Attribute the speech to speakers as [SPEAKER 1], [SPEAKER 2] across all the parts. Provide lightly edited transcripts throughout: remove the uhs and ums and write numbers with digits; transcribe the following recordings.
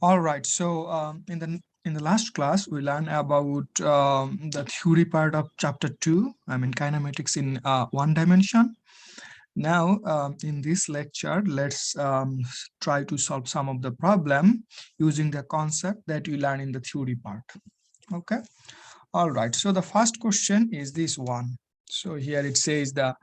[SPEAKER 1] All right. So in the last class, we learned about the theory part of chapter 2. I mean kinematics in one dimension. Now, in this lecture, let's try to solve some of the problem using the concept that we learn in the theory part. Okay. All right. So the first question is this one. So here it says the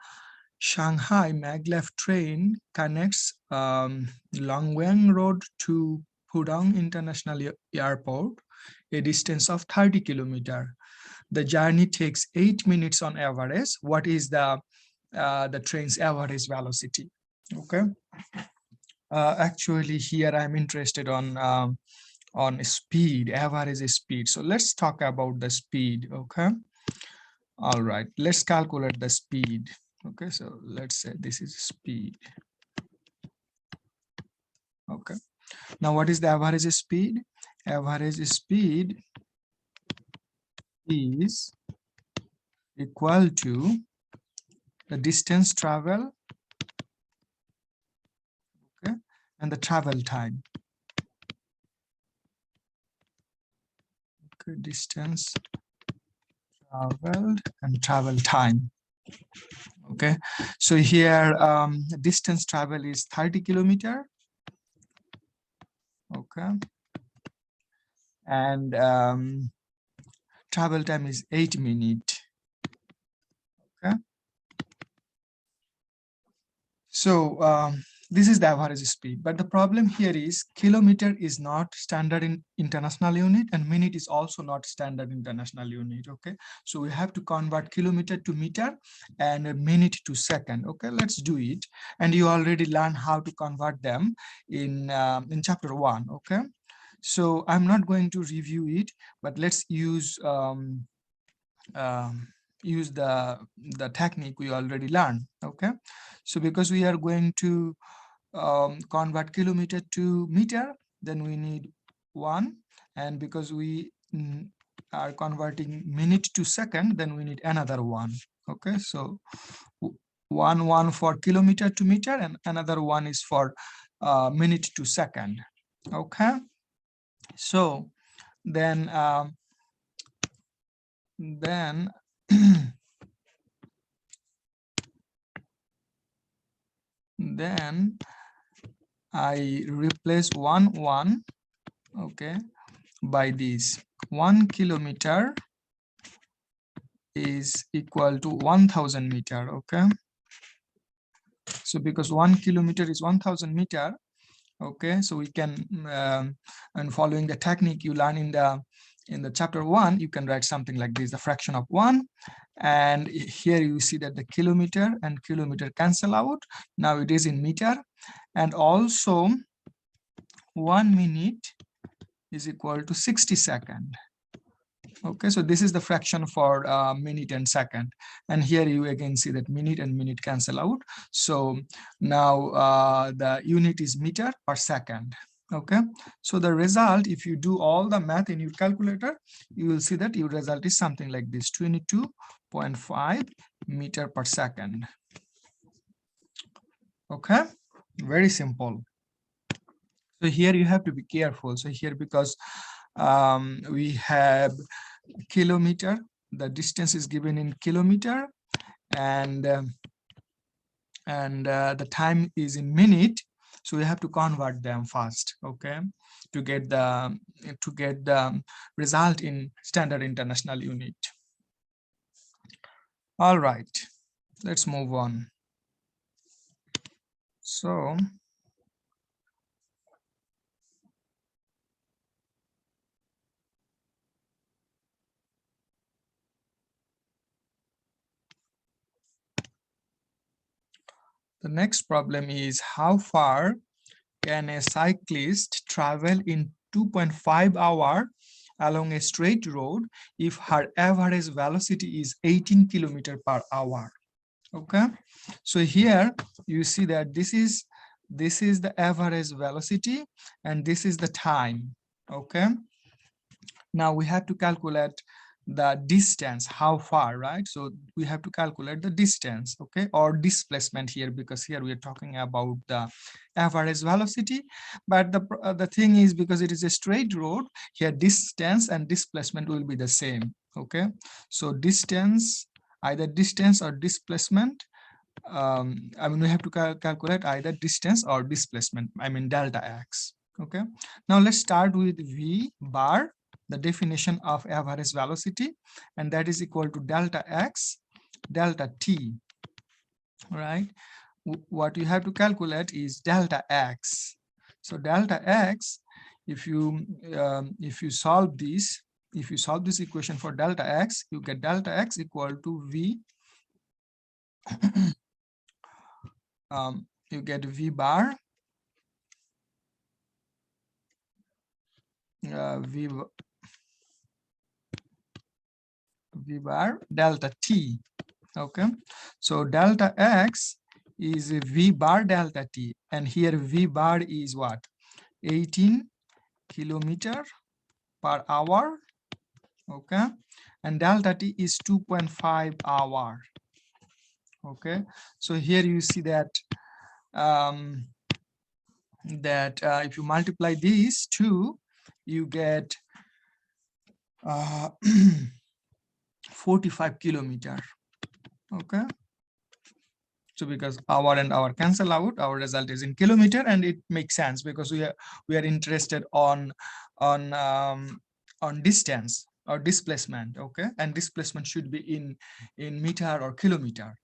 [SPEAKER 1] Shanghai maglev train connects Longwang Road to Pudong International Airport, a distance of 30 kilometers. The journey takes 8 minutes on average. What is the train's average velocity? Okay. Actually, here I'm interested on speed, average speed. So let's talk about the speed. Okay. All right. Let's calculate the speed. Okay. So let's say this is speed. Okay. Now, what is the average speed? Average speed is equal to the distance travel, okay, and the travel time. Okay, distance traveled and travel time. Okay, so here distance travel is 30 kilometer. Okay, and travel time is 8 minutes. Okay, so this is the average speed, but the problem here is kilometer is not standard in international unit and minute is also not standard international unit. Okay, so we have to convert kilometer to meter and a minute to second. Okay, let's do it. And you already learned how to convert them in chapter 1. Okay, so I'm not going to review it, but let's use the technique we already learned. Okay, so because we are going to convert kilometer to meter, then we need 1, and because we are converting minute to second, then we need another 1. Okay, so 1 for kilometer to meter and another 1 is for minute to second. Okay, so then then I replace 1 okay, by this. 1 kilometer is equal to 1000 meter. Okay, so because 1 kilometer is 1000 meter, okay, so we can and following the technique you learn in the chapter 1, you can write something like this: the fraction of 1, and here you see that the kilometer and kilometer cancel out. Now it is in meter, and also 1 minute is equal to 60 seconds. Okay, so this is the fraction for minute and second, and here you again see that minute and minute cancel out. So now the unit is meter per second. Okay, so the result, if you do all the math in your calculator, you will see that your result is something like this: 22.5 meter per second. Okay, very simple. So here you have to be careful. So here, because we have kilometer, the distance is given in kilometer, and the time is in minute, so we have to convert them fast, okay, to get the result in standard international unit. All right, let's move on. So the next problem is, how far can a cyclist travel in 2.5 hours along a straight road if her average velocity is 18 kilometers per hour? Okay, so here you see that this is the average velocity and this is the time. Okay, now we have to calculate the distance, how far, right? So we have to calculate the distance, okay, or displacement here, because here we are talking about the average velocity. But the thing is, because it is a straight road, here distance and displacement will be the same, okay? So distance, either distance or displacement, I mean, we have to calculate either distance or displacement, I mean delta x, okay? Now let's start with v bar, the definition of average velocity, and that is equal to delta x delta t, right? What you have to calculate is delta x. So delta x, if you solve this, if you solve this equation for delta x, you get delta x equal to v you get v bar v bar delta t, okay? So delta x is v bar delta t, and here v bar is what, 18 kilometer per hour, okay? And delta t is 2.5 hour, okay? So here you see that if you multiply these two, you get 45 kilometer, okay? So because hour and hour cancel out, our result is in kilometer, and it makes sense because we are interested on distance or displacement, okay? And displacement should be in meter or kilometer.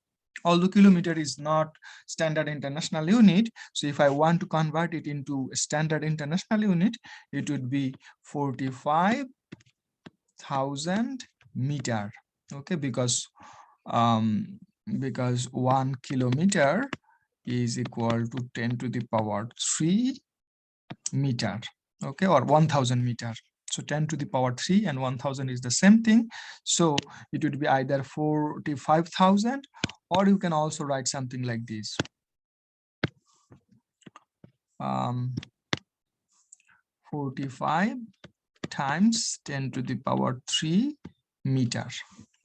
[SPEAKER 1] Although kilometer is not standard international unit, so if I want to convert it into standard international unit, it would be 45,000 meter, okay? Because 1 kilometer is equal to 10 to the power 3 meter, okay, or 1000 meter. So 10 to the power 3 and 1000 is the same thing. So it would be either 45,000, or you can also write something like this. 45 times 10 to the power 3 meter,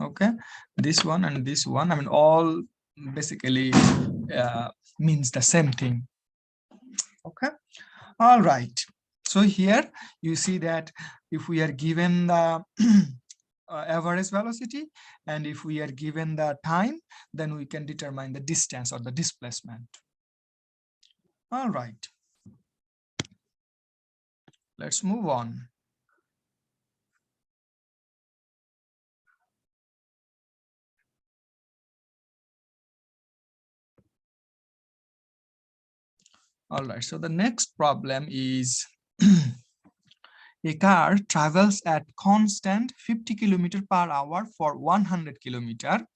[SPEAKER 1] okay? This one and this one, I mean, all basically means the same thing, okay? All right, so here you see that if we are given the average velocity, and if we are given the time, then we can determine the distance or the displacement. All right, let's move on. All right, so the next problem is a car travels at constant 50 kilometer per hour for 100 kilometer.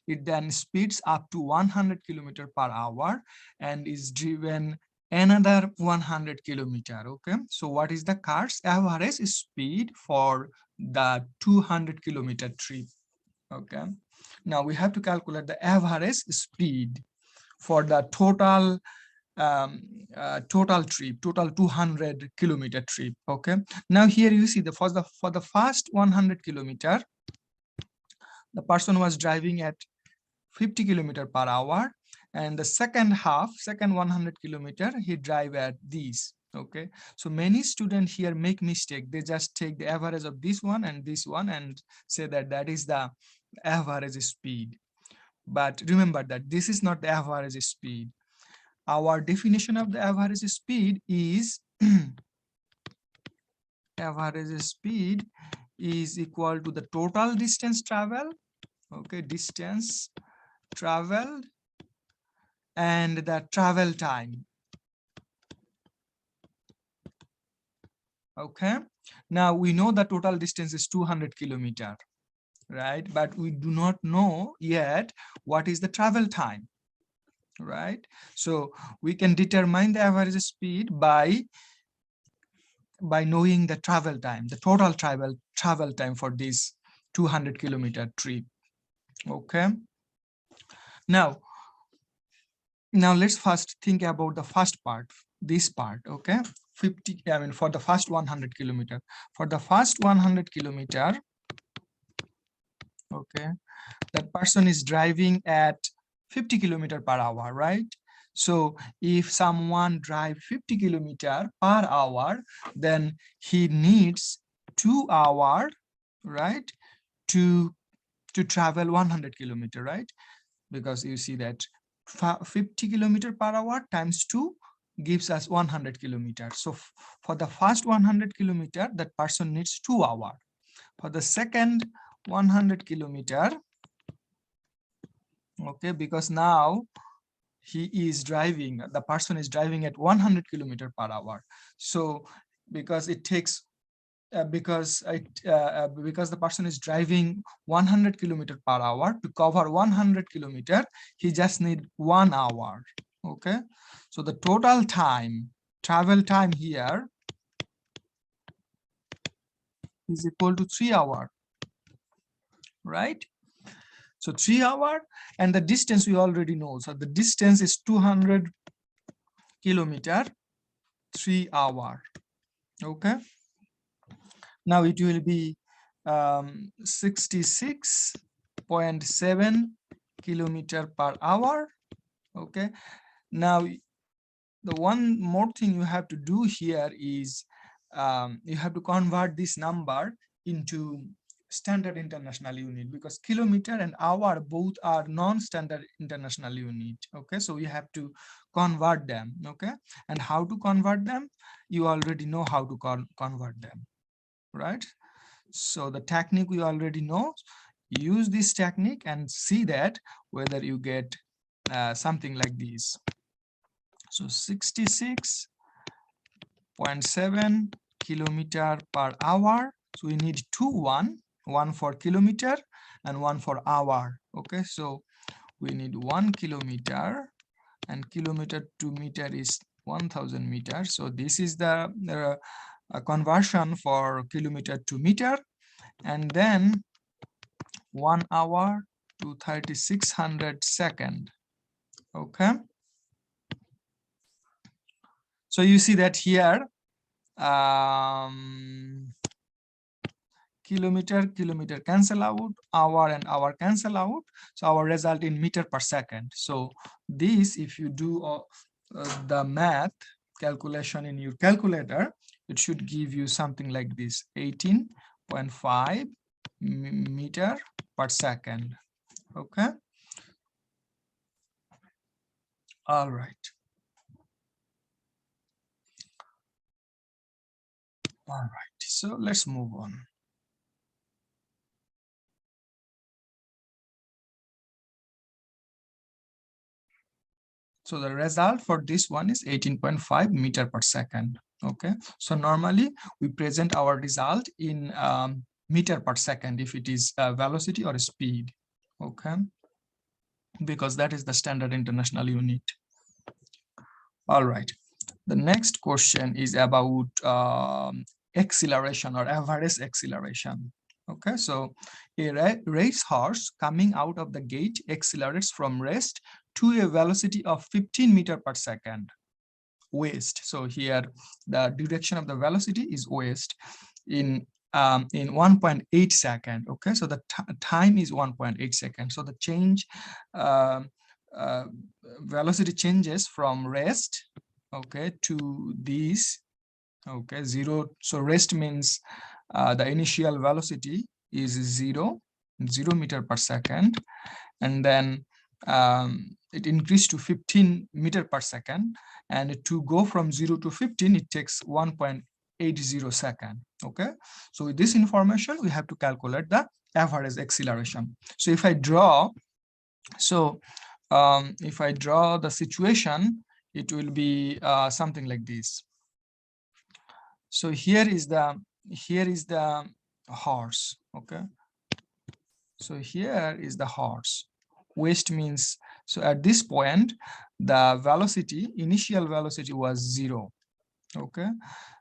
[SPEAKER 1] It then speeds up to 100 kilometer per hour and is driven another 100 kilometer, okay? So what is the car's average speed for the 200 kilometer trip, okay? Now we have to calculate the average speed for the total total trip, total 200 kilometer trip, okay? Now here you see for the first 100 kilometer, the person was driving at 50 kilometer per hour, and the second 100 kilometer, he drive at these, okay? So many students here make mistake. They just take the average of this one and say that that is the average speed. But remember that this is not the average speed. Our definition of the average speed is average speed is equal to the total distance traveled, okay, distance traveled, and the travel time, okay? Now we know the total distance is 200 kilometer, right? But we do not know yet what is the travel time, right? So we can determine the average speed by knowing the travel time, the total travel time for this 200 kilometer trip, okay? Now let's first think about the first part, this part, okay? 50, I mean, for the first 100 kilometer. For the first 100 kilometer, Okay, that person is driving at 50 kilometer per hour, right? So if someone drive 50 kilometer per hour, then he needs 2 hours, right, to travel 100 kilometer, right? Because you see that 50 kilometer per hour times 2 gives us 100 kilometers. So for the first 100 kilometer, that person needs 2 hours. For the second 100 kilometer, okay, because now he is driving, the person is driving at 100 kilometer per hour. So because it takes because the person is driving 100 kilometer per hour, to cover 100 kilometer he just need 1 hour. Okay, so the total time, travel time here is equal to 3 hours, right? So 3 hours, and the distance we already know. So the distance is 200 kilometer, 3 hours. Okay, now it will be 66.7 kilometer per hour. Okay, now the one more thing you have to do here is you have to convert this number into standard international unit, because kilometer and hour both are non-standard international unit. Okay, so we have to convert them. Okay, and how to convert them, you already know how to convert them, right? So the technique we already know. Use this technique and see that whether you get something like this. So 66.7 kilometer per hour. So we need one for kilometer and one for hour. Okay, so we need 1 kilometer, and kilometer to meter is 1000 meters. So this is the conversion for kilometer to meter, and then 1 hour to 3600 second. Okay, so you see that here kilometer cancel out, hour and hour cancel out, so our result in meter per second. So this, if you do the math calculation in your calculator, it should give you something like this: 18.5 meter per second. Okay, all right. All right, so let's move on. So the result for this one is 18.5 meter per second. Okay, so normally we present our result in meter per second if it is velocity or speed. Okay, because that is the standard international unit. All right, the next question is about acceleration or average acceleration. Okay, so a racehorse coming out of the gate accelerates from rest to a velocity of 15 meters per second west. So here the direction of the velocity is west in 1.8 second. Okay, so the time is 1.8 seconds. So the change velocity changes from rest, okay, to this. Okay, 0. So rest means the initial velocity is 0 meter per second, and then it increased to 15 meter per second, and to go from 0 to 15 it takes 1.80 second. Okay, so with this information we have to calculate the average acceleration. So if I draw, if I draw the situation, it will be something like this. So here is the horse. Okay, so here is the horse. West means, so at this point the velocity, initial velocity was 0. Okay,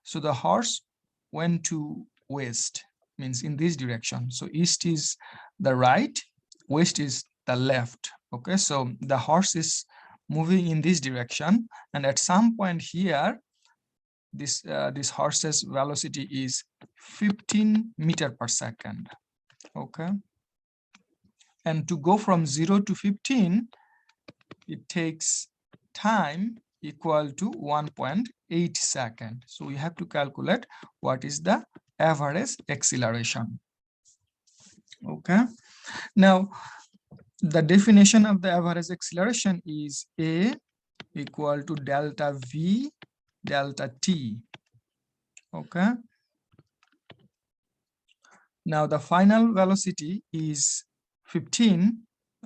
[SPEAKER 1] so the horse went to west, means in this direction. So east is the right, west is the left. Okay, so the horse is moving in this direction, and at some point here this horse's velocity is 15 meter per second. Okay, And to go from 0 to 15, it takes time equal to 1.8 seconds. So we have to calculate what is the average acceleration. Okay. Now, the definition of the average acceleration is A equal to delta V delta T. Okay. Now the final velocity is 15.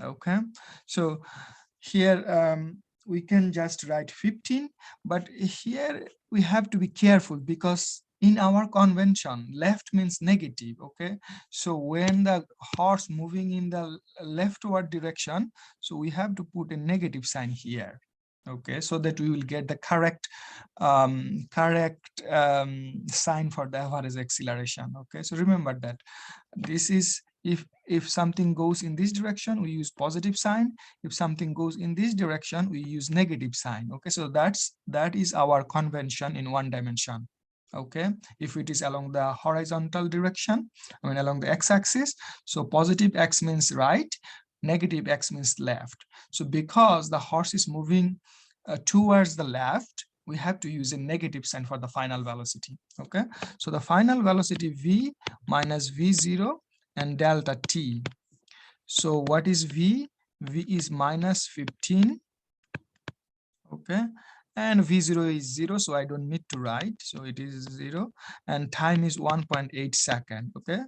[SPEAKER 1] Okay. So here we can just write 15, but here we have to be careful because in our convention, left means negative. Okay. So when the horse moving in the leftward direction, so we have to put a negative sign here. Okay, so that we will get the correct sign for the average acceleration. Okay, so remember that this is if something goes in this direction, we use positive sign. If something goes in this direction, we use negative sign. Okay, so that is our convention in one dimension. Okay, if it is along the horizontal direction, I mean along the x-axis, so positive x means right, negative x means left. So because the horse is moving towards the left, we have to use a negative sign for the final velocity. Okay, so the final velocity v minus v0 and delta t. So what is v? V is minus 15. Okay, and v0 is 0, so I don't need to write, so it is 0, and time is 1.8 seconds. Okay,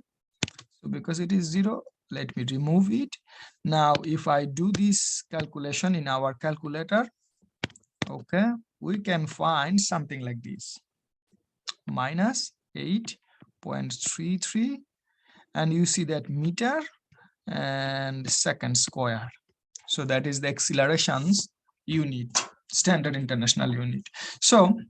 [SPEAKER 1] so because it is 0, let me remove it. Now if I do this calculation in our calculator, okay, we can find something like this, minus 8.33, and you see that meter and second square. So that is the accelerations unit, standard international unit. So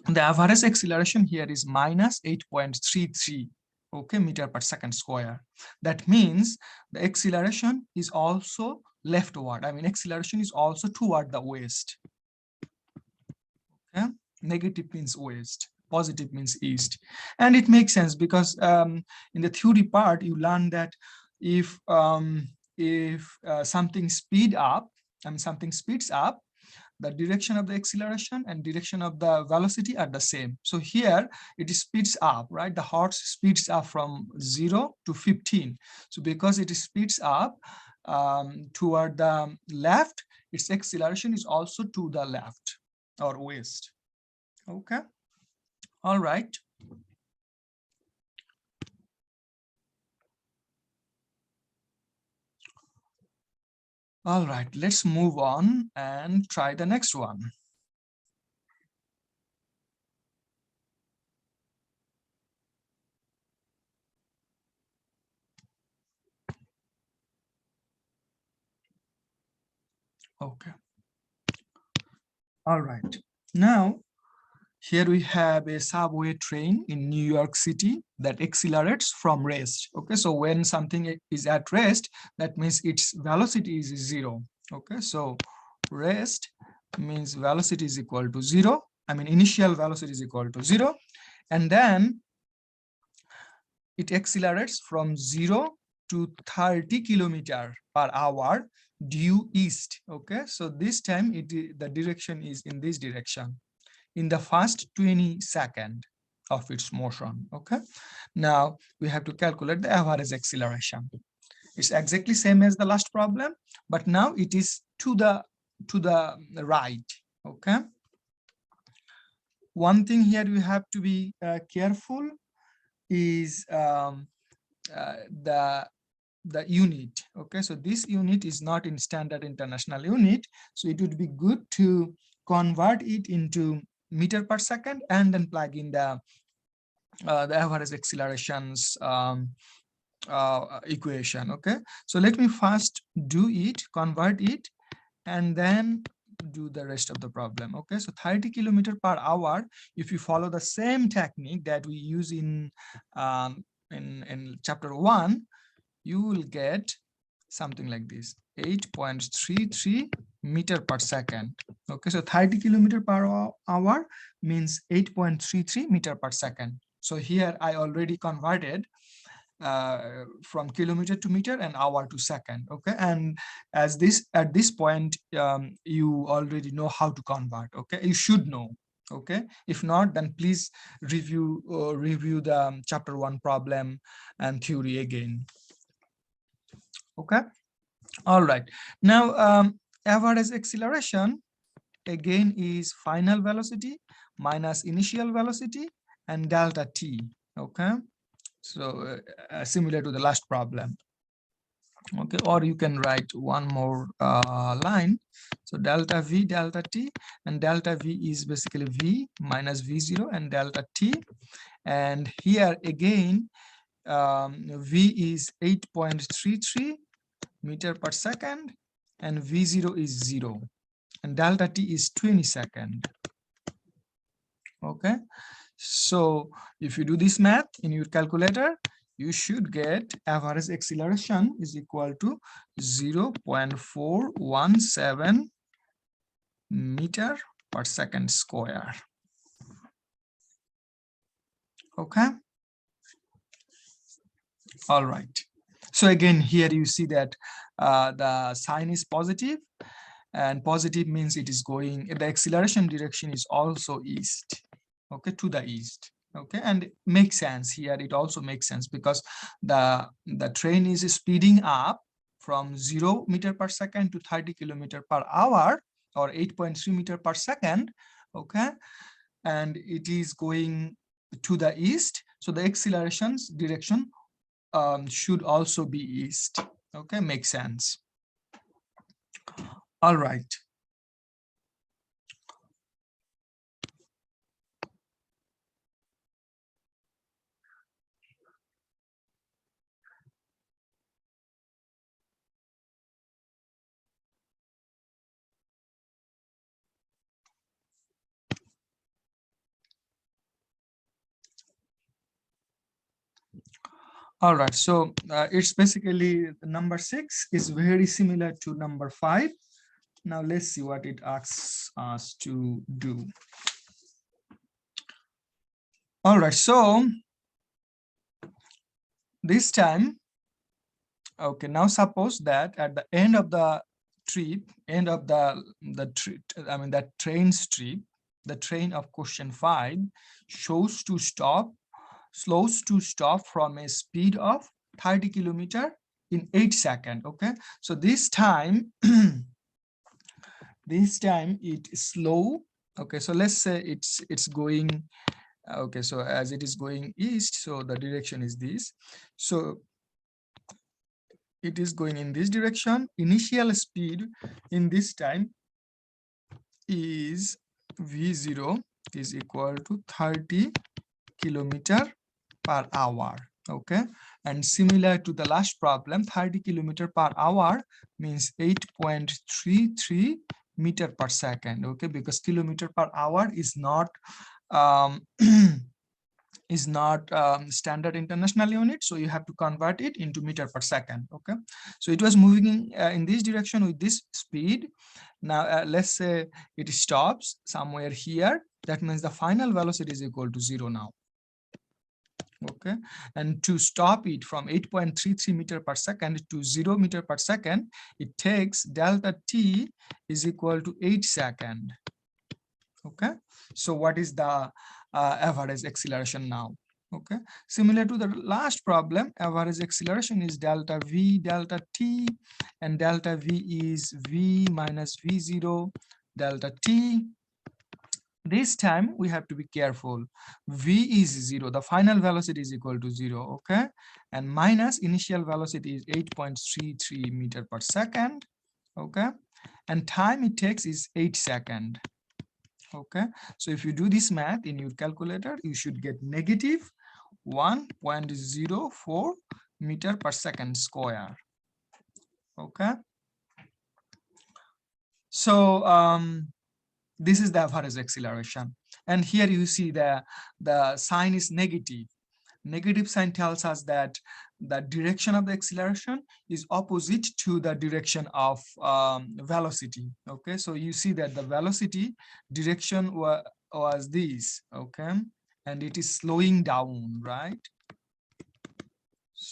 [SPEAKER 1] the average acceleration here is minus 8.33, okay, meter per second square. That means the acceleration is also leftward. I mean, acceleration is also toward the west. Okay, negative means west, positive means east, and it makes sense because in the theory part you learn that if something speeds up, the direction of the acceleration and direction of the velocity are the same. So here it speeds up, right? The horse speeds up from 0 to 15. So because it speeds up toward the left, its acceleration is also to the left or west. Okay, all right. All right, let's move on and try the next one. Okay. All right. Now, here we have a subway train in New York City that accelerates from rest. Okay, so when something is at rest, that means its velocity is 0. Okay, so rest means velocity is equal to 0. I mean, initial velocity is equal to 0. And then it accelerates from 0 to 30 kilometers per hour due east. Okay, so this time the direction is in this direction in the first 20 seconds of its motion. Okay, now we have to calculate the average acceleration. It's exactly same as the last problem, but now it is to the right. Okay, one thing here you have to be careful is the unit. Okay, so this unit is not in standard international unit, so it would be good to convert it into meter per second and then plug in the average accelerations equation. Okay, so let me first do it, convert it, and then do the rest of the problem. Okay, so 30 kilometers per hour, if you follow the same technique that we use in chapter 1, you will get something like this, 8.33 meter per second. Okay, so 30 kilometer per hour means 8.33 meter per second. So here I already converted from kilometer to meter and hour to second. Okay, and as this at this point you already know how to convert. Okay, you should know. Okay, if not, then please review the chapter 1 problem and theory again. Okay, all right. Now average acceleration again is final velocity minus initial velocity and delta t. Okay, so similar to the last problem. Okay, or you can write one more line. So delta v delta t, and delta v is basically v minus v0 and delta t, and here again v is 8.33 meter per second and v0 is 0 and delta t is 20 second. Okay, so if you do this math in your calculator, you should get average acceleration is equal to 0.417 meter per second square. Okay, all right. So again, here you see that the sign is positive, and positive means it is going, the acceleration direction is also east. Okay, to the east. Okay, and it makes sense here. It also makes sense because the train is speeding up from 0 meter per second to 30 kilometer per hour or 8.3 meter per second. Okay, and it is going to the east, so the acceleration's direction should also be east. Okay, makes sense. All right. All right, so it's basically number 6 is very similar to number 5. Now let's see what it asks us to do. All right, so this time, okay, now suppose that at the end of the trip, I mean that train's trip, the train of question 5 slows to stop from a speed of 30 kilometer in 8 seconds. Okay, so this time this time it is slow. Okay, so let's say it's going, okay, so as it is going east, so the direction is this, so it is going in this direction. Initial speed in this time is v0 is equal to 30 kilometer per hour. Okay, and similar to the last problem, 30 kilometer per hour means 8.33 meter per second. Okay, because kilometer per hour is not standard international unit, so you have to convert it into meter per second. Okay, so it was moving in this direction with this speed. Now let's say it stops somewhere here. That means the final velocity is equal to 0 now. Okay, and to stop it from 8.33 meter per second to 0 meter per second, it takes delta t is equal to 8 seconds. Okay, so what is the average acceleration now? Okay, similar to the last problem, average acceleration is delta v delta t, and delta v is v minus v0 delta t. This time we have to be careful. V is 0, the final velocity is equal to 0. Okay, and minus initial velocity is 8.33 meter per second. Okay, and time it takes is 8 seconds. Okay, so if you do this math in your calculator, you should get negative 1.04 meter per second square. Okay, so this is the average acceleration, and here you see the sign is negative. Negative sign tells us that the direction of the acceleration is opposite to the direction of velocity. Okay, so you see that the velocity direction was this. Okay, and it is slowing down, right?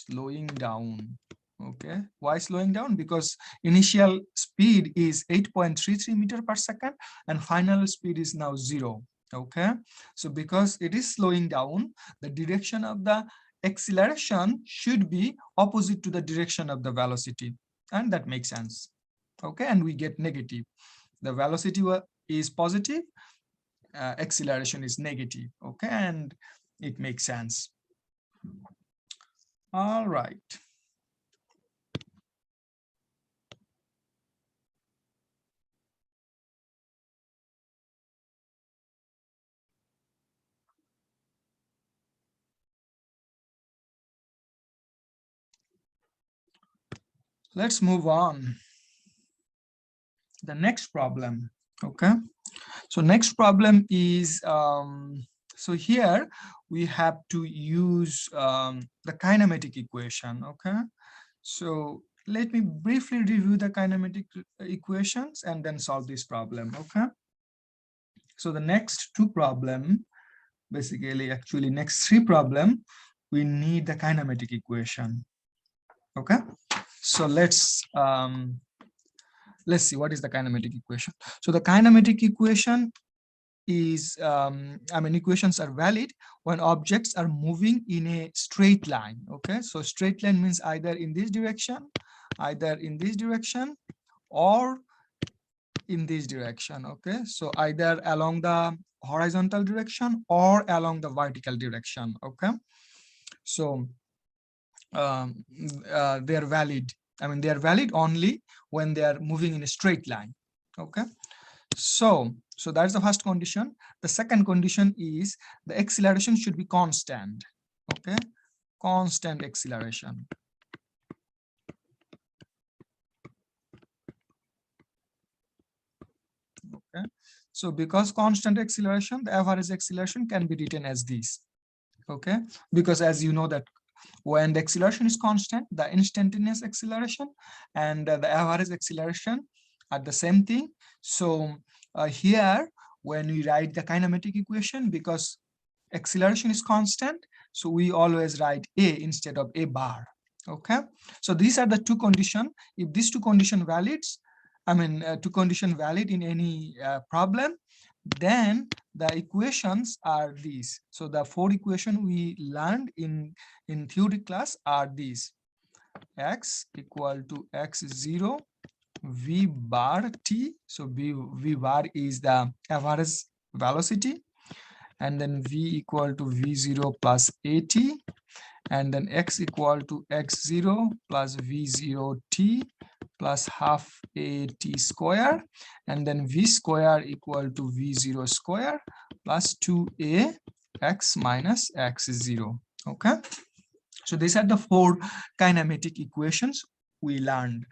[SPEAKER 1] slowing down. Okay, why slowing down? Because initial speed is 8.33 meter per second and final speed is now 0. Okay, so because it is slowing down, the direction of the acceleration should be opposite to the direction of the velocity, and that makes sense. Okay, and we get negative. The velocity is positive, acceleration is negative. Okay, and it makes sense. All right. Let's move on. The next problem. Okay, so next problem is so here we have to use the kinematic equation. Okay, so let me briefly review the kinematic equations and then solve this problem. Okay, so the next two problem, basically actually next three problem, we need the kinematic equation. Okay, so let's see what is the kinematic equation. So the kinematic equation is equations are valid when objects are moving in a straight line. Okay, so straight line means either in this direction, or in this direction. Okay, so either along the horizontal direction or along the vertical direction. Okay, so they are valid. They are valid only when they are moving in a straight line. Okay, so that's the first condition. The second condition is the acceleration should be constant. Okay, constant acceleration. Okay, so because constant acceleration, the average acceleration can be written as this. Okay, because as you know that when the acceleration is constant, the instantaneous acceleration and the average acceleration are the same thing. So here when we write the kinematic equation, because acceleration is constant, so we always write a instead of a bar. Okay, so these are the two conditions. If these two conditions valids, two condition valid in any problem, then the equations are these. So the four equations we learned in theory class are these: x equal to x0 v bar t. So v bar is the average velocity, and then v equal to v0 plus at, and then x equal to x0 plus v0 t plus half a t square, and then v square equal to v0 square plus 2a x minus x0. Okay, so these are the four kinematic equations we learned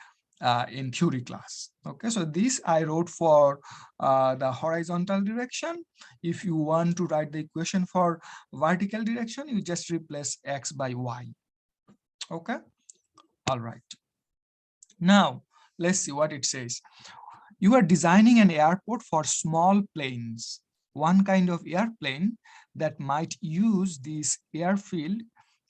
[SPEAKER 1] in theory class. Okay, so this I wrote for the horizontal direction. If you want to write the equation for vertical direction, you just replace x by y. Okay, all right. Now let's see what it says. You are designing an airport for small planes. One kind of airplane that might use this airfield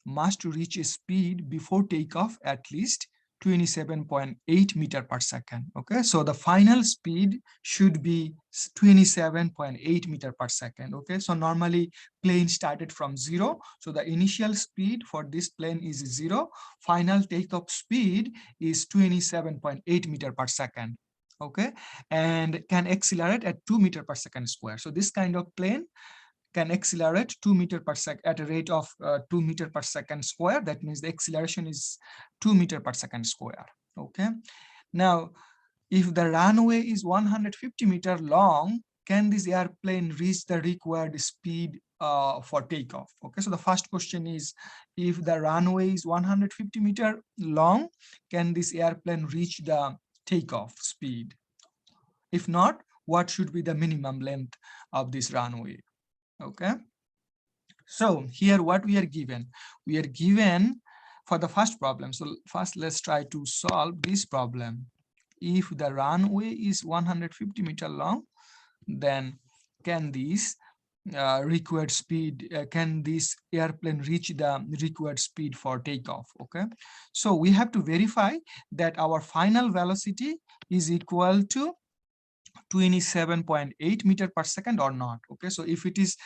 [SPEAKER 1] must reach a speed before takeoff at least 27.8 meter per second. Okay, so the final speed should be 27.8 meter per second. Okay, so normally plane started from 0, so the initial speed for this plane is 0. Final takeoff speed is 27.8 meter per second. Okay, and can accelerate at 2 meter per second square. So this kind of plane can accelerate 2 meter per second at a rate of 2 meter per second square. That means the acceleration is 2 meter per second square. Okay, now if the runway is 150 meter long, can this airplane reach the required speed for takeoff? Okay, so the first question is, if the runway is 150 meter long, can this airplane reach the takeoff speed? If not, what should be the minimum length of this runway? Okay, so here what we are given for the first problem. So first let's try to solve this problem. If the runway is 150 meter long, then can this required speed, can this airplane reach the required speed for takeoff? Okay, so we have to verify that our final velocity is equal to 27.8 meter per second or not. Okay, so if it is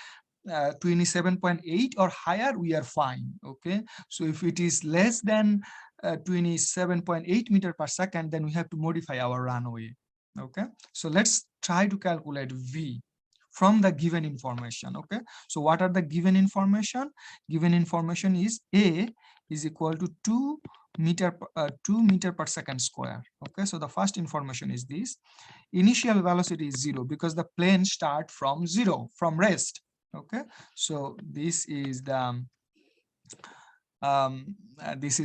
[SPEAKER 1] 27.8 or higher, we are fine. Okay, so if it is less than 27.8 meter per second, then we have to modify our runway. Okay, so let's try to calculate V from the given information. Okay, so what are the given information? Given information is A is equal to 2 meter per second square. Okay, so the first information is this. Initial velocity is 0 because the plane start from 0, from rest. Okay, so this is the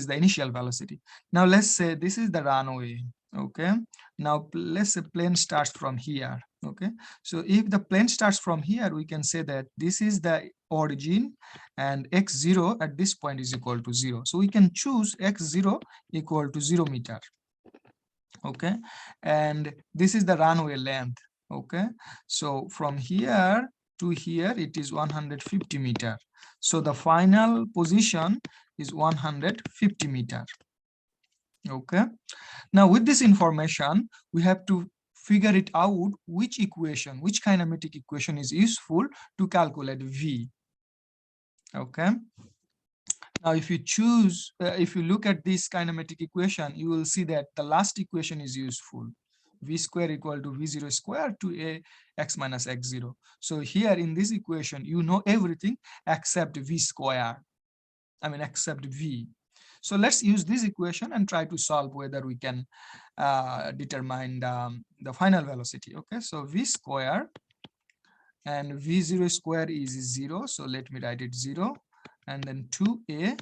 [SPEAKER 1] initial velocity. Now let's say this is the runway. Okay, now let's say plane starts from here. Okay, so if the plane starts from here, we can say that this is the origin and x0 at this point is equal to 0. So we can choose x0 equal to 0 meter. Okay, and this is the runway length. Okay, so from here to here it is 150 meter. So the final position is 150 meter. Okay, now with this information we have to figure it out which equation, which kinematic equation is useful to calculate V. Okay, now if you choose, if you look at this kinematic equation, you will see that the last equation is useful. V square equal to V0 square to a x minus x0. So here in this equation, you know everything except V square. I mean, except V. So let's use this equation and try to solve whether we can determine the final velocity. Okay, so V square and V0 square is 0. So let me write it 0 and then 2a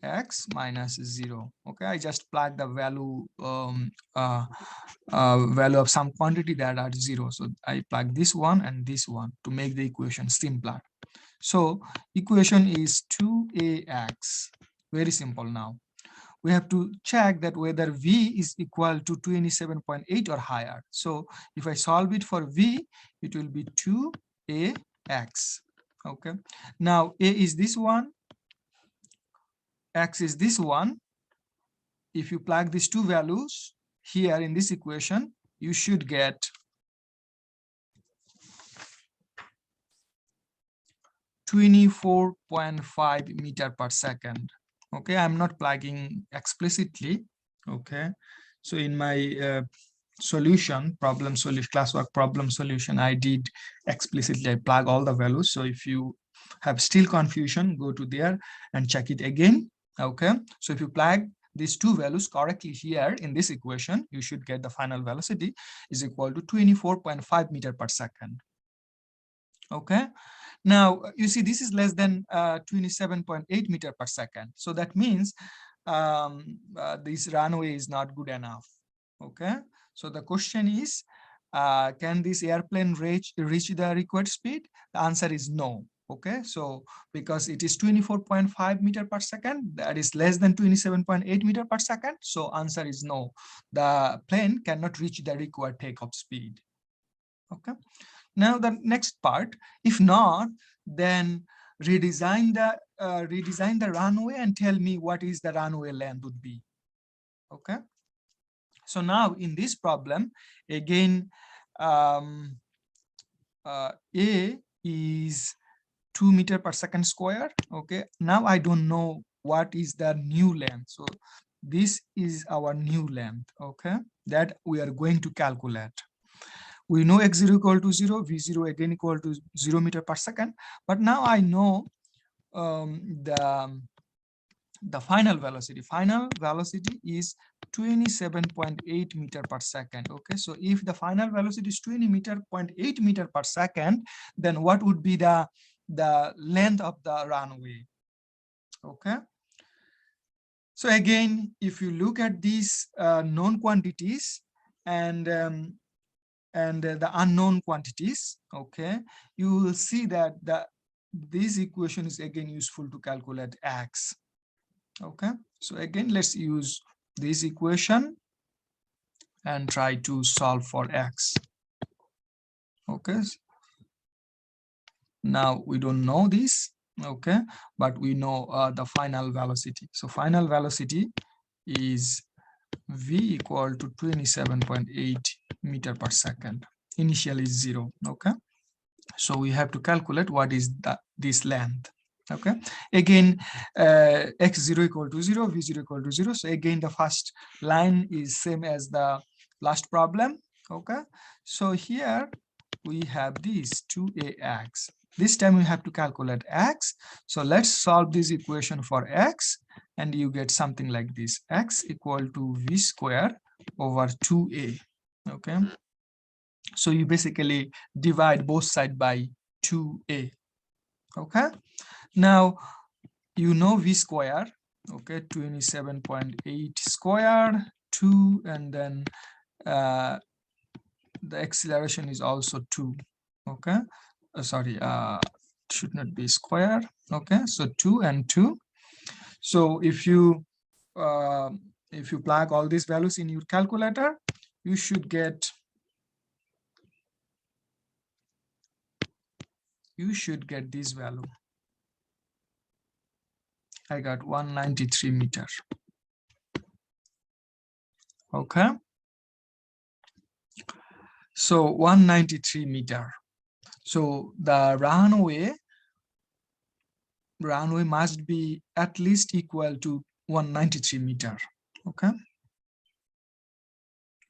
[SPEAKER 1] x minus 0. Okay, I just plug the value value of some quantity that are 0. So I plug this one and this one to make the equation simpler. So equation is 2ax. Very simple. Now we have to check that whether V is equal to 27.8 or higher. So if I solve it for V, it will be 2ax. Okay, now a is this one, x is this one. If you plug these two values here in this equation, you should get 24.5 meter per second. Okay, I'm not plugging explicitly. Okay, so in my problem solution, classwork problem solution, I did explicitly, I plug all the values. So if you have still confusion, go to there and check it again. Okay, so if you plug these two values correctly here in this equation, you should get the final velocity is equal to 24.5 meter per second. Okay, now you see this is less than 27.8 meter per second. So that means this runway is not good enough. Okay, so the question is, can this airplane reach the required speed? The answer is no. Okay, so because it is 24.5 meter per second, that is less than 27.8 meter per second. So answer is no. The plane cannot reach the required takeoff speed. Okay, now the next part, if not, then redesign the runway and tell me what is the runway length would be. Okay, so now in this problem again, A is 2 meter per second square. Okay, now I don't know what is the new length, so this is our new length. Okay, that we are going to calculate. We know x0 equal to 0, v0 again equal to 0 meter per second, but now I know the final velocity. Final velocity is 27.8 meter per second. Okay, so if the final velocity is 20.8 meter per second, then what would be the length of the runway? Okay, so again, if you look at these known quantities and the unknown quantities, okay, you will see that this equation is again useful to calculate x. Okay, so again, let's use this equation and try to solve for x. Okay, Now we don't know this, okay, but we know the final velocity. So final velocity is v equal to 27.8 meter per second. Initially 0, okay. So we have to calculate what is this length, okay. Again, x0 equal to 0, v0 equal to 0. So again, the first line is same as the last problem, okay. So here we have these 2ax. This time we have to calculate x. So let's solve this equation for x, and you get something like this: x equal to v square over 2a, okay. So you basically divide both sides by 2a, okay. Now you know v square, okay, 27.8 square 2, and then the acceleration is also 2, okay. Sorry, should not be square, okay. So 2 and 2. So if you plug all these values in your calculator, you should get this value. I got 193 meter, okay. So 193 meter. So the runway must be at least equal to 193 meter, okay.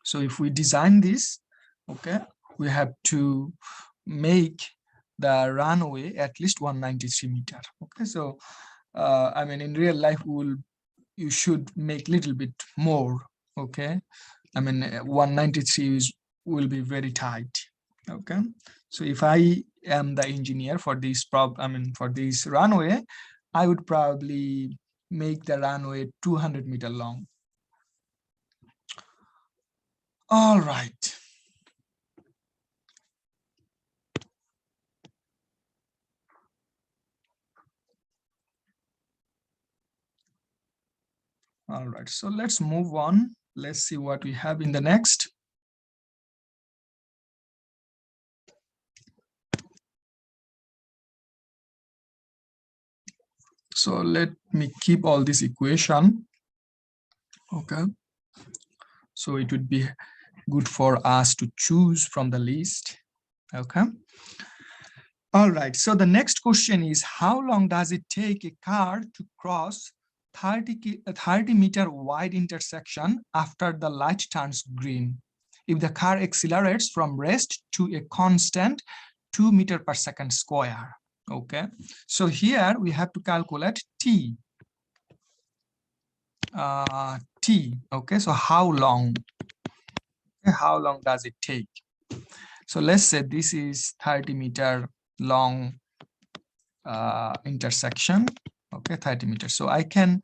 [SPEAKER 1] So if we design this, okay, we have to make the runway at least 193 meter, okay. So I mean, in real life, you should make little bit more, okay. I mean, 193 will be very tight, okay. So if I am the engineer for this for this runway, I would probably make the runway 200 meter long. All right. All right, so let's move on. Let's see what we have in the next. So let me keep all this equation, okay. So it would be good for us to choose from the list, okay. All right, so the next question is, how long does it take a car to cross 30 meter wide intersection after the light turns green if the car accelerates from rest to a constant 2 meter per second square, okay. So here we have to calculate t, okay. So how long does it take? So let's say this is 30 meter long intersection, okay, 30 meters. So I can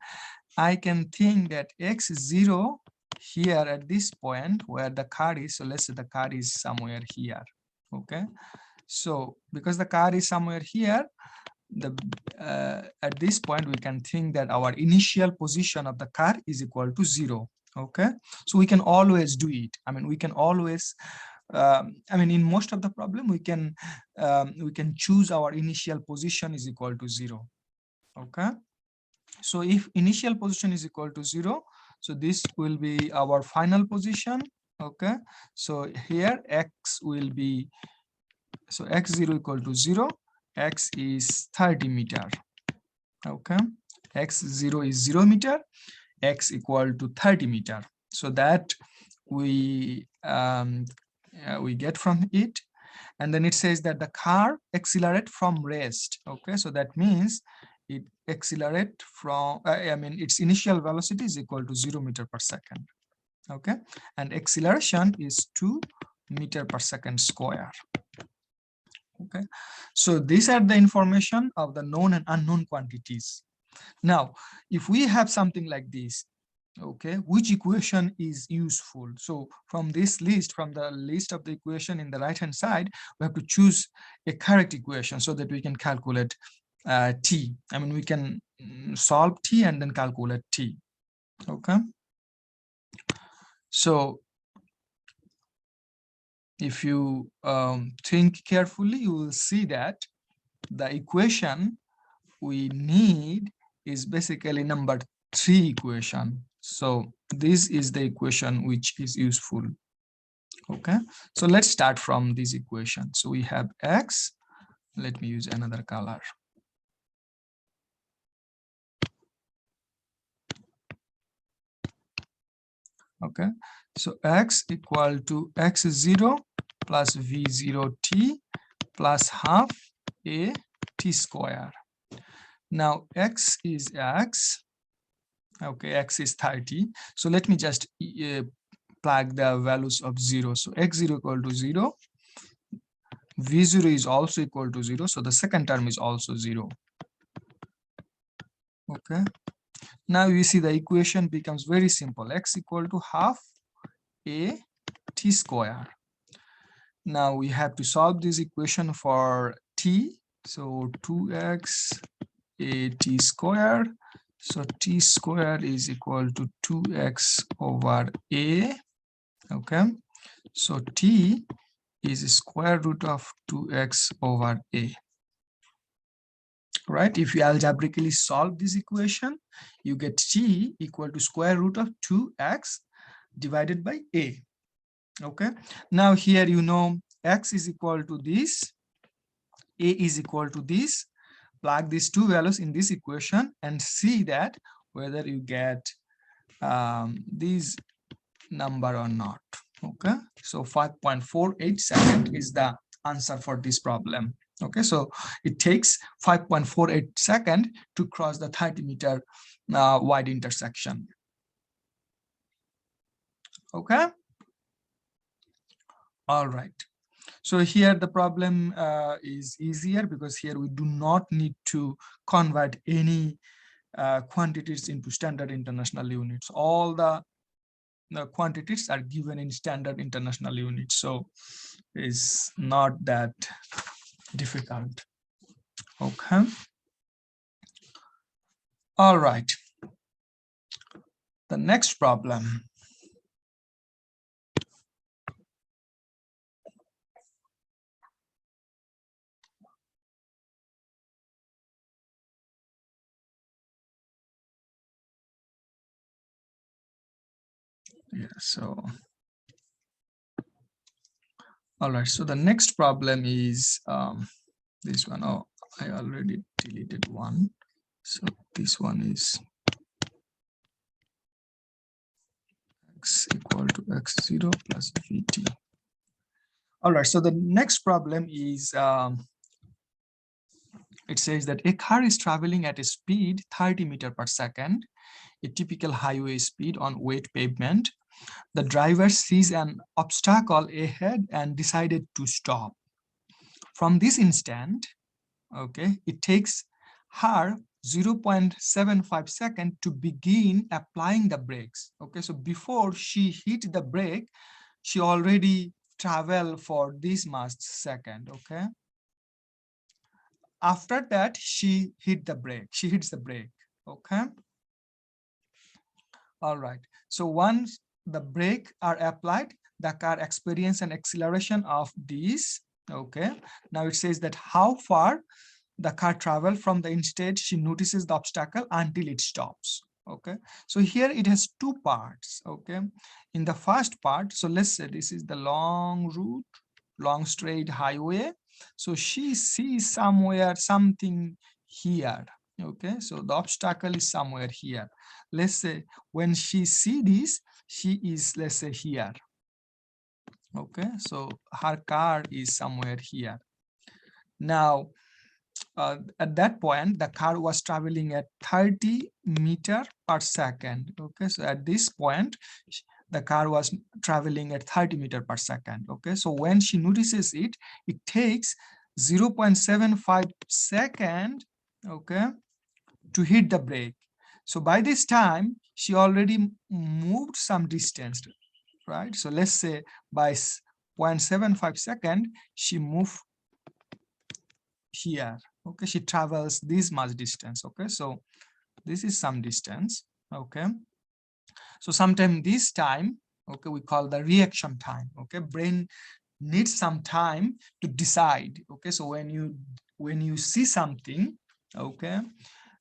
[SPEAKER 1] think that x0 here at this point where the car is, so let's say the car is somewhere here, okay. So because the car is somewhere here, at this point we can think that our initial position of the car is equal to 0, okay. So we can always do it. I mean, we can always I mean, in most of the problem we can choose our initial position is equal to 0, okay. So if initial position is equal to 0, so this will be our final position, okay. So here x will be, so x0 equal to 0, x is 30 meter, okay. x0 is 0 meter, x equal to 30 meter. So that we get from it. And then it says that the car accelerate from rest, okay. So that means it accelerate from I mean its initial velocity is equal to 0 meter per second, okay, and acceleration is 2 meter per second square, okay. So these are the information of the known and unknown quantities. Now if we have something like this, okay, which equation is useful? So from this list, from the list of the equation in the right hand side, we have to choose a correct equation so that we can calculate t. I mean, we can solve t and then calculate t, okay. So if you think carefully, you will see that the equation we need is basically number 3 equation. So this is the equation which is useful. Okay, so let's start from this equation. So we have x, let me use another color. Okay, so x equal to x0 plus v0 t plus half a t square. Now x is x. Okay, x is 30. So let me just plug the values of 0. So x0 equal to 0. V0 is also equal to 0. So the second term is also 0. Okay. Now you see the equation becomes very simple. X equal to half a t square. Now we have to solve this equation for t. So 2x a t square. So t square is equal to 2x over a. Okay. So t is square root of 2x over a. Right? If you algebraically solve this equation, you get t equal to square root of 2x divided by a. Okay. Now here you know x is equal to this, a is equal to this. Plug these two values in this equation and see that whether you get this number or not. Okay, so 5.48 second is the answer for this problem. Okay, so it takes 5.48 second to cross the 30-meter wide intersection. Okay, all right. So here the problem is easier because here we do not need to convert any quantities into standard international units. All the quantities are given in standard international units, so it's not that difficult. Okay, all right, the next problem. Yeah, so all right, so the next problem is this one. Oh, I already deleted one, so this one is x equal to x0 plus vt. All right, so the next problem is it says that a car is traveling at a speed 30 meters per second, a typical highway speed on wet pavement. The driver sees an obstacle ahead and decided to stop. From this instant, okay, it takes her 0.75 seconds to begin applying the brakes. Okay, so before she hit the brake, she already traveled for this much second. Okay, after that she hits the brake. Okay, all right, so once the brake are applied, the car experiences an acceleration of this. Okay, now it says that how far the car travel from the instant she notices the obstacle until it stops. Okay, so here it has two parts. Okay, in the first part, so let's say this is the long route, long straight highway. So she sees somewhere something here. Okay, so the obstacle is somewhere here. Let's say when she see this, she is, let's say, here. Okay, so her car is somewhere here. Now at that point the car was traveling at 30 meters per second. Okay, so at this point the car was traveling at 30 meters per second. Okay, so when she notices it, it takes 0.75 second, okay, to hit the brake. So by this time she already moved some distance, right? So let's say by 0.75 second she moved here. Okay, she travels this much distance. Okay, so this is some distance. Okay, so sometime this time, okay, we call the reaction time. Okay, brain needs some time to decide. Okay, so when you when you see something, okay,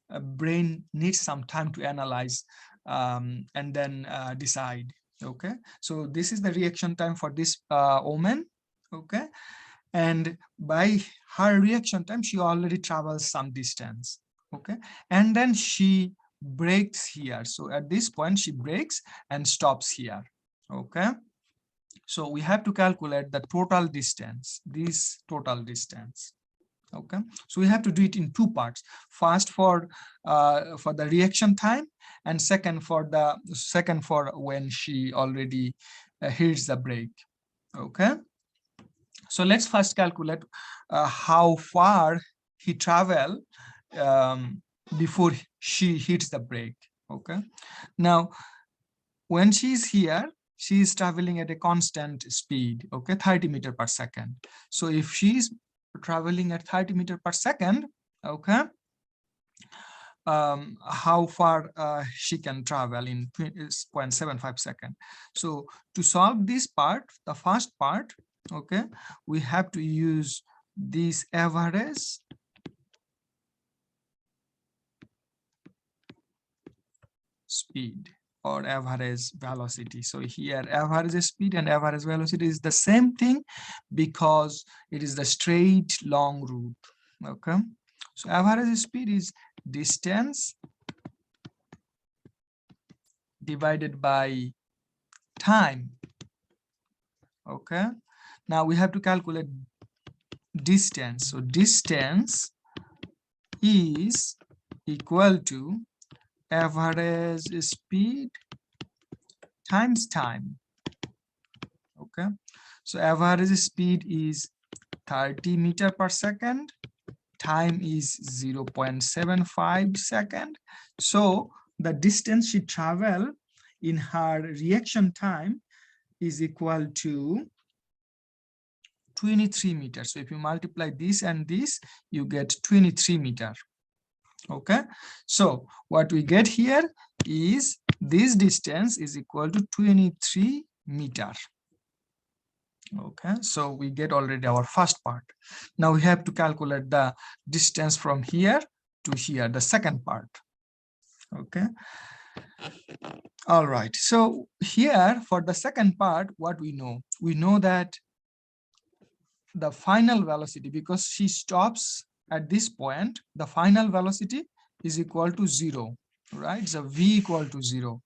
[SPEAKER 1] a brain needs some time to analyze and then decide. Okay, so this is the reaction time for this woman. Okay, and by her reaction time, she already travels some distance. Okay, and then she breaks here. So at this point, she breaks and stops here. Okay, so we have to calculate the total distance, this total distance. Okay, so we have to do it in two parts. First for the reaction time, and second for when she already hits the brake. Okay, so let's first calculate how far he travel before she hits the brake. Okay, now when she's here, she is traveling at a constant speed, okay, 30 meter per second. So if she's traveling at 30 meter per second, okay, how far she can travel in 0.75 seconds. So to solve this part, the first part, okay, we have to use this average speed or average velocity. So here average speed and average velocity is the same thing because it is the straight long route. Okay, so average speed is distance divided by time. Okay, now we have to calculate distance. So distance is equal to average speed times time. Okay, so average speed is 30 meter per second, time is 0.75 second. So the distance she travel in her reaction time is equal to 23 meters. So if you multiply this and this, you get 23 meters. Okay, so what we get here is this distance is equal to 23 meters. Okay, so we get already our first part. Now we have to calculate the distance from here to here, the second part. Okay, all right, so here for the second part, what we know that the final velocity, because she stops at this point, the final velocity is equal to 0, right? So v equal to 0,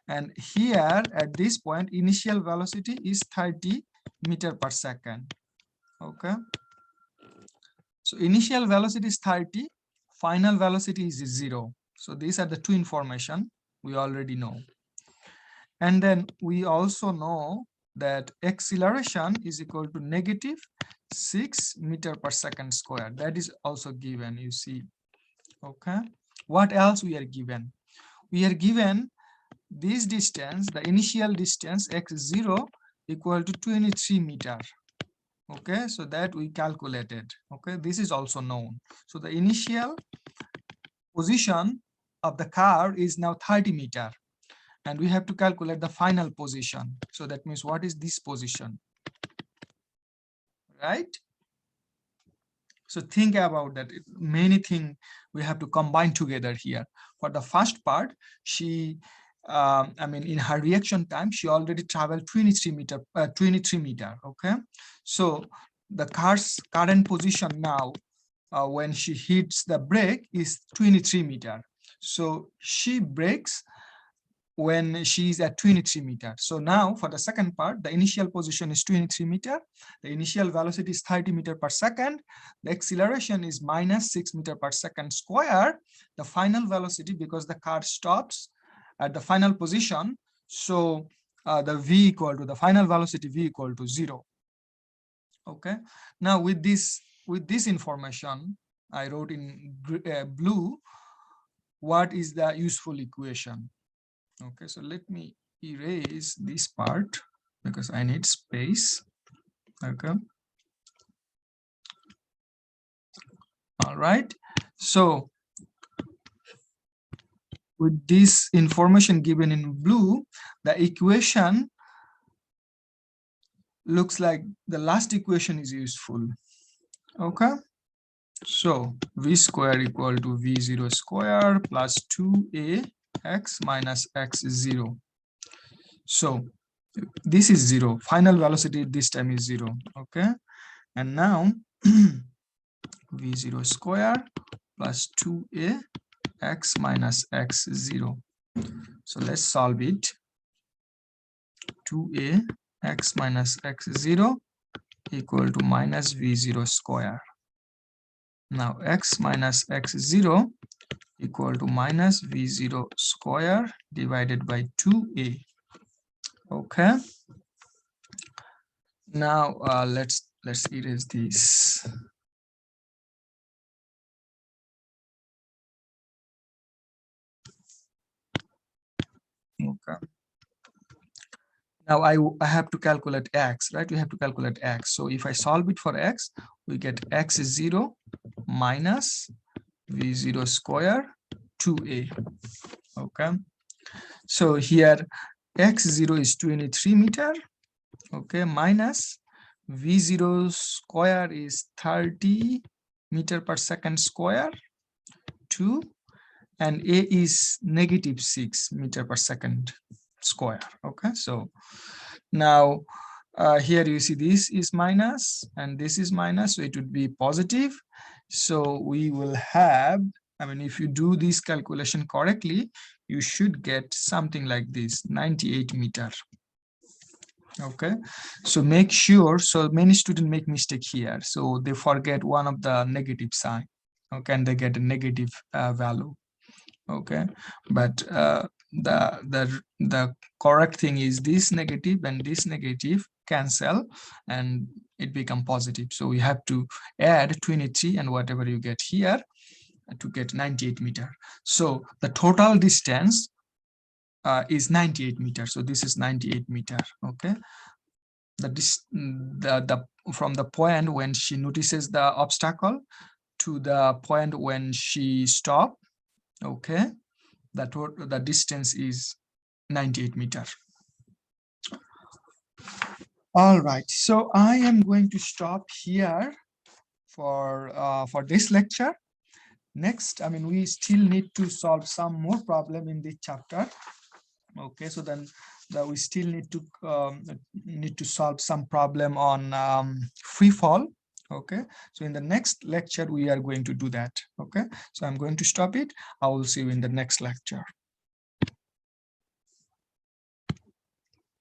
[SPEAKER 1] and here at this point initial velocity is 30 meter per second. Okay, so initial velocity is 30, final velocity is 0. So these are the two information we already know. And then we also know that acceleration is equal to negative 6 meter per second square. That is also given, you see. Okay, what else we are given? We are given this distance, the initial distance x0 equal to 23 meter. Okay, so that we calculated. Okay, this is also known. So the initial position of the car is now 30 meter, and we have to calculate the final position. So that means what is this position, right? So think about that. Many things we have to combine together here. For the first part, she I mean, in her reaction time, she already traveled 23 meter. Okay, so the car's current position now when she hits the brake is 23 meter. So she brakes when she is at 23 meter. So now for the second part, the initial position is 23 meter. The initial velocity is 30 meter per second. The acceleration is minus 6 meter per second square. The final velocity, because the car stops at the final position, so the v equal to the final velocity, v equal to 0. Okay, now with this information I wrote in blue what is the useful equation. Okay, so let me erase this part because I need space. Okay, all right, so with this information given in blue, the equation looks like the last equation is useful. Okay, So v square equal to v0 square plus 2ax minus x0. So this is 0. Final velocity this time is 0. Okay. And now v0 square plus 2ax minus x0. So let's solve it. 2ax minus x0 equal to minus v0 square. Now x minus x0 equal to minus v0 square divided by 2a. Okay. Now let's erase this. Okay. Now I have to calculate x, right? We have to calculate x. So if I solve it for x, we get x0 minus v0 square 2a. Okay. So here x0 is 23 meter. Okay, minus v0 square is 30 meter per second square 2, and a is negative 6 meter per second square. Okay, so now here you see this is minus and this is minus, so it would be positive. So we will have, I mean, if you do this calculation correctly, you should get something like this, 98 meter. Okay, so make sure, so many students make mistake here, so they forget one of the negative sign. Okay, and they get a negative value. Okay, but the correct thing is this negative and this negative cancel and it become positive. So we have to add 23 and whatever you get here to get 98 meter. So the total distance is 98 meters. So this is 98 meter. Okay, the from the point when she notices the obstacle to the point when she stop. Okay, the distance is 98 meters. All right, so I am going to stop here for this lecture. Next, I mean, we still need to solve some more problem in this chapter. Okay, so then we still need to solve some problem on free fall. Okay, so in the next lecture we are going to do that. Okay, so I'm going to stop it. I will see you in the next lecture.